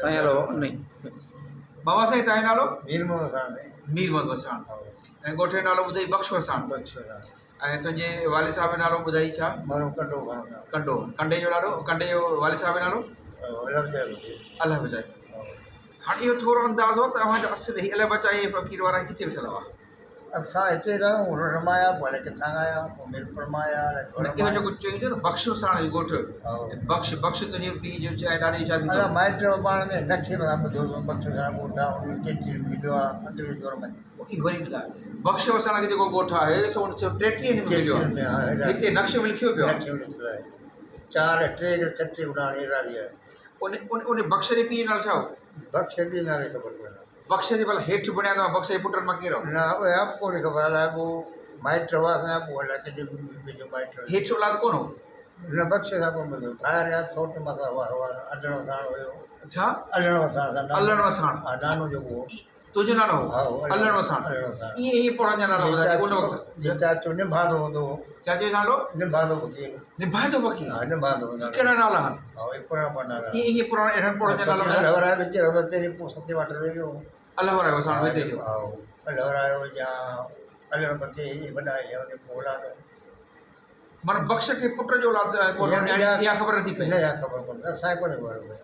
साईं नालो नहीं बाबा साईं तव्हां जो नालो मीर मोहम्मद वसाण ऐं ॻोठ जो नालो ॿुधाई बख़्श वसाण ऐं तुंहिंजे वालिद साहिब जो नालो ॿुधाई छा कडो कंडे जो नालो कंडे जो वालिद साहिब जो नालो अलाह बचाए हाणे इहो थोरो अंदाज़ो तव्हांजो असुलु ही अलाह बचाए फ़क़ीर वारा किथे वेठल हुआ असां हिते रहूं रमाया भले किथां आया मीरपुर मां आया इहो जेको चई न बख़्श वसाण जो ॻोठ बख़्श तुंहिंजे पीउ जो चाहे ॾाॾी जो शादी असां माइट पाण में नखे में ॿुधो बख़्श वसाण ॻोठ आहे उन मिलियो आहे अंग्रेज़ी दौर में वरी ॿुधाए बख़्श वसाण खे जेको ॻोठ आहे सो 33 में मिलियो आहे हिते नक्शे में लिखियो पियो आहे 4 3 36 उड़ान एराज़ी आहे उन बख़्श जे पीउ जो नालो छा हो बख़्श बि नाले ख़बर कोन्हे बख़्श जे भला हेठि बणिया अथव बख़्श जे पुटनि मां कहिड़ो न उहे कोन्हे ख़बर अलाए पोइ माइट हुआ असांजा पोइ अलाए कंहिंजे माइट हेठि औलाद कोन हो न बख़्श सां कोन ॿुधो ॿाहिरि या सौट मथां हुआ अलण वसाण हुयो छा अलण वसाण अलण वसाण हा नानो जेको हो तुंहिंजो नालो हो अलण वसाण इहे पुराणा जा नाला ॿुधाए उन वक़्तु चाचो निभादो हूंदो चाचे जो नालो निभादो फ़क़ीर निभादो फ़क़ीर हा निभादो कहिड़ा नाला आहिनि हा उहे पुराणा नाला इहे पुराणा अहिड़नि पुराणनि जा नाला अलवराए विच रहंदो तेरे पोइ सते वाट रही वियो अलवराए वसाण हिते जो हा अलवरायो या अलण मथे वॾा या उन पोइ औलाद माना बख़्श खे पुट जो औलाद इहा ख़बर नथी पए इहा ख़बर कोन्हे असांखे कोन्हे ख़बर नथी पए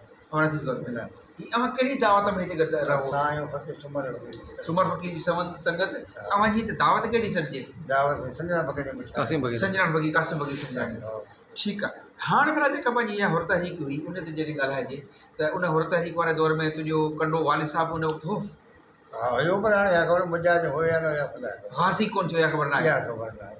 अव्हां कहिड़ी दावत में हिते रहो असांजो फ़क़ीर सुमर फ़क़ीर जी संगत अव्हांजी हिते दावत कहिड़ी सॾिजे दावत संजना फ़क़ीर संजना फ़क़ीर कासिम फ़क़ीर संजनानी ठीकु आहे हाणे भला जेका पंहिंजी इहा हुर तहरीक हुई उन ते जॾहिं ॻाल्हाइजे त उन हुर तहरीक वारे दौर में तुंहिंजो कंडो वालिद साहिब उन वक़्तु हो हा हुयो पर हाणे इहा ख़बर मुंहिंजा हुया न हुया ॿुधाए हासी कोन थियो इहा ख़बर न आहे ख़बर न आहे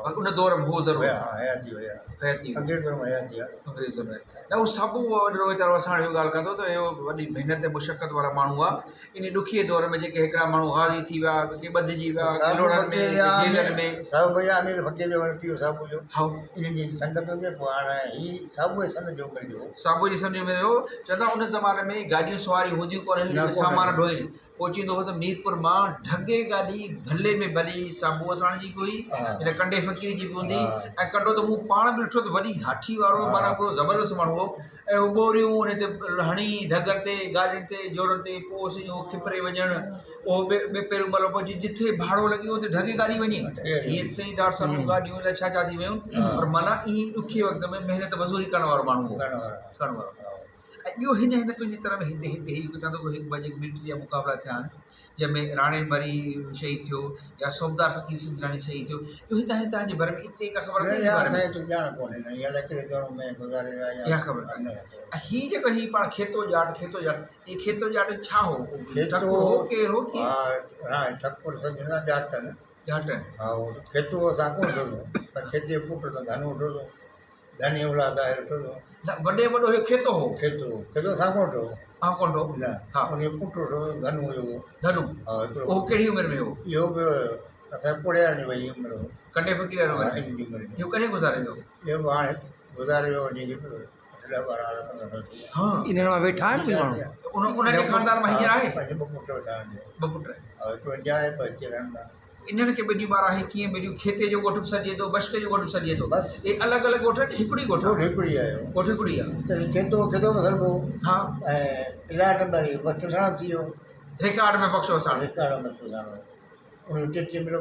पर उन दौर में हो ज़रूरु हयाती हुया हयाती अंग्रेज़ दौर में हयाती आहे अंग्रेज़ दौर में न उहो सभु वॾो वीचारो असां इहो ॻाल्हि कंदो त इहो वॾी महिनत ऐं मुशक़त वारा माण्हू आहे इन ॾुखिये दौर में जेके हिकिड़ा माण्हू हाज़ी थी विया के ॿधिजी विया किलोड़नि में जेलनि में सभु भईया अमीर फ़क़ीर जो पीउ साबू जो हा इन्हनि जी संगत हुजे पोइ हाणे ही साबू सन जो मिलियो साबू जी सम्झ में रहियो चवंदा उन ज़माने में गाॾियूं सवारियूं हूंदियूं कोन सामान ढोइनि पोइ चवंदो हो त मीरपुर मां ढगे गाॾी भले में भली साबू वसाण जी बि हुई हिन कंडे फ़क़ीर जी बि हूंदी ऐं कंडो त मूं पाण बि ॾिठो त वॾी हाठी वारो माना हिकिड़ो ज़बरदस्त माण्हू हो ऐं उहो ॿोरियूं हुन ते हणी ढगनि ते गाॾियुनि ते जोड़नि ते पोइ सिधो खिपरे वञणु उहो ॿिए पहिरियों मतिलबु पहुची जिथे भाड़ो लॻी उते ढगे गाॾी वञे हीअं सही ॾाढो सारियूं गाॾियूं अलाए छा छा थी वियूं पर माना इहे ॾुखे वक़्त में महिनत मज़ूरी करण वारो माण्हू हो करण वारो ऐं ॿियो हिन तुंहिंजी तरह में हिते हिकु चवंदो हिकु ॿ जेके मिलिट्री जा मुक़ाबला थिया आहिनि जंहिंमें राणे मरी शहीद थियो या सोमदार फ़क़ीर सिंधराणी शहीद थियो इहो तव्हांजे भर में हिते का ख़बर इहा ख़बर कान्हे ऐं हीअ जेको हीअ पाण खेतो ॼाट इहे खेतो ॼाट छा हो केरु हो ठकुर संजना ॼाटनि ॼाटनि हा खेतो असां कोन ॾिठो पर खेते पुट त धन ॾिठो धनी औलाद आहे ॾिठो न वॾे वॾो इहो खेतो हो खेतो असां कोन ॾिठो हा कोन ॾिठो न हा उन पुट धनु हुयो धनु हा उहो कहिड़ी उमिरि में हो इहो बि असां पुड़िया हली वई उमिरि हो कंडे फ़क़ीर वारी उमिरि इहो कॾहिं गुज़ारे वियो इहो हाणे गुज़ारे वियो वञी हा इन्हनि मां वेठा आहिनि कोई माण्हू उनजे ख़ानदान मां हींअर आहे पंहिंजे ॿ पुट वेठा आहिनि ॿ पुट जाए पर अची रहंदा इन्हनि खे ॿिनियूं ॿार आहे कीअं मिलियूं खेते जो ॻोठ बि सॾिए थो बशके जो ॻोठ बि सॾिए थो बसि इहे अलॻि अलॻि ॻोठ हिकिड़ी ॻोठ हिकिड़ी आहे ॻोठ हिकिड़ी आहे त खेतो बि सॾिबो हा ऐं इलाही नंबर वसाण थी वियो रिकार्ड में बख़्श वसाण रिकार्ड में वसाण उन टे मिलो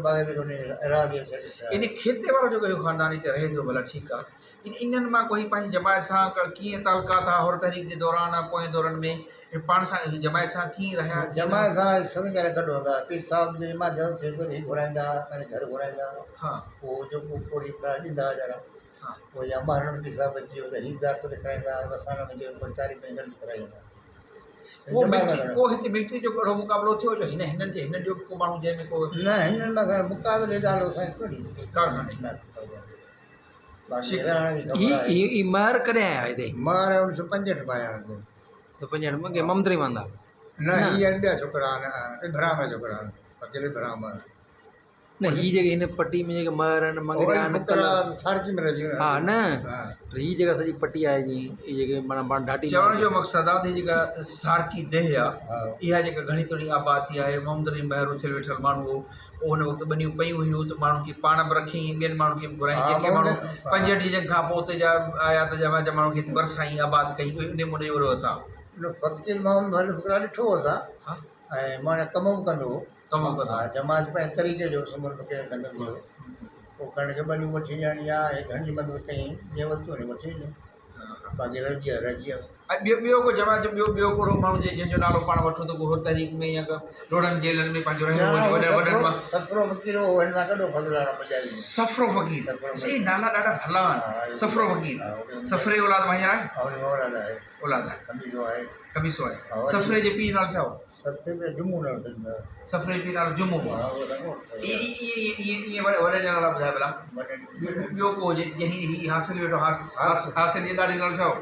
इन खेते वारो जेको इहो ख़ानदान हिते रहे थो भला ठीकु आहे इन्हनि मां कोई पंहिंजी जमायत सां कीअं तालुकात आहे हुर तहरीक जे दौरान पोएं दौरनि में पाण सां जमायत सां कीअं रहिया जमायत सां सभई करे गॾु हूंदा पीर साहिब जे मां जल्द थिए थो हीअ घुराईंदा पंहिंजे घर घुराईंदा हा पोइ जेको पोड़ी ॾींदा वीचारा पोइ या ॿारनि पीर साहिब अची वियो त हीअ दार ॾेखारींदा वसाण में कोई तारीख़ में गॾु कराईंदा को हिते मिलिट्री जो कहिड़ो मुक़ाबिलो थियो जो हिननि जो को माण्हू जंहिंमें को न हिननि लाइ मुक़ाबिले ॻाल्हि असांखे का कान्हे महर कॾहिं आया हिते महर 1965 में आया ममदरी वांदा न हीअ ॿिया छोकिरा आहिनि इब्राहिम जा छोकिरा आहिनि अकेले इब्राहिम न हीअ जेके हिन पट्टी में जेके महर आहिनि मंगरिया सारकी में रहिजी हा न पर हीअ जेका सॼी पट्टी आहे जीअं इहे जेके माना ॾाढी चवण जो मक़सदु आहे त जेका सारकी देह आहे इहा जेका घणी तोड़ी आबाद थी आहे मोहम्मदनी महर उथियल वेठल माण्हू हो उन वक़्तु ॿनियूं पयूं हुयूं त माण्हू खे पाण बि रखी ॿियनि माण्हुनि खे बि घुराई जेके माण्हू 5 ॾींहंनि खां पोइ उते जा आया त माण्हू खे वरसाई आबाद कई उन नमूने जो था फ़क़ीर मोहम्मद भले फ़क़ीर ॾिठो असां हा ऐं माना कम बि कंदो हो कमु कंदा हा जमात पंहिंजे तरीक़े जो सुमर फ़क़ीर कंदो हुयो पोइ कण खे ॿलियूं वठी ॾियणी आहे घणी मदद कई जीअं वरितो वञे वठी ॾिनो बाक़ी रहिजी वियो ऐं ॿियो को जवाब ॿियो कहिड़ो माण्हू जंहिंजो नालो पाण वठूं त को तहरीक में या रोडनि जेलनि में पंहिंजो रहियो हुजे वॾनि मां सफ़रो फ़क़ीर हो हिन सां कॾो फज़लाना बजाई सफ़रो फ़क़ीर सही नाला ॾाढा भला आहिनि सफ़रो फ़क़ीर सफ़रे औलाद भाई आहे औलाद आहे औलाद आहे कमीज़ो आहे कमीसो आहे सफ़रे जे पीउ नालो छा हो सफ़े में जुमू न सफ़रे जे पीउ नालो जुमो हो ईअं वॾे नाला ॿुधाए भला ॿियो को हुजे जंहिं हीअ हासिल वेठो हासिल जे ॾाढे नालो छा हो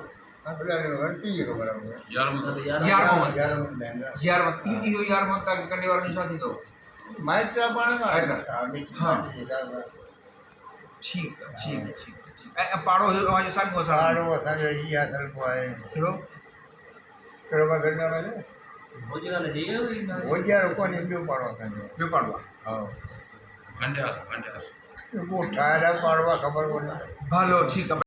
इहो यारमो कंडे वारनि जो छा थींदो माइट पाण हा ठीकु आहे ऐं पाड़ो असांजो साॻियो पाड़ो असांजो हीअ हासिल पोइ आहे कहिड़ो कहिड़ो मां गॾु भोजनालय कोन्हे ॿियो पाड़ो असांजो ॿियो पाड़ो आहे हा भंडास पोइ ठाहियल पाड़ो आहे ख़बर कोन्हे भलो ठीकु आहे।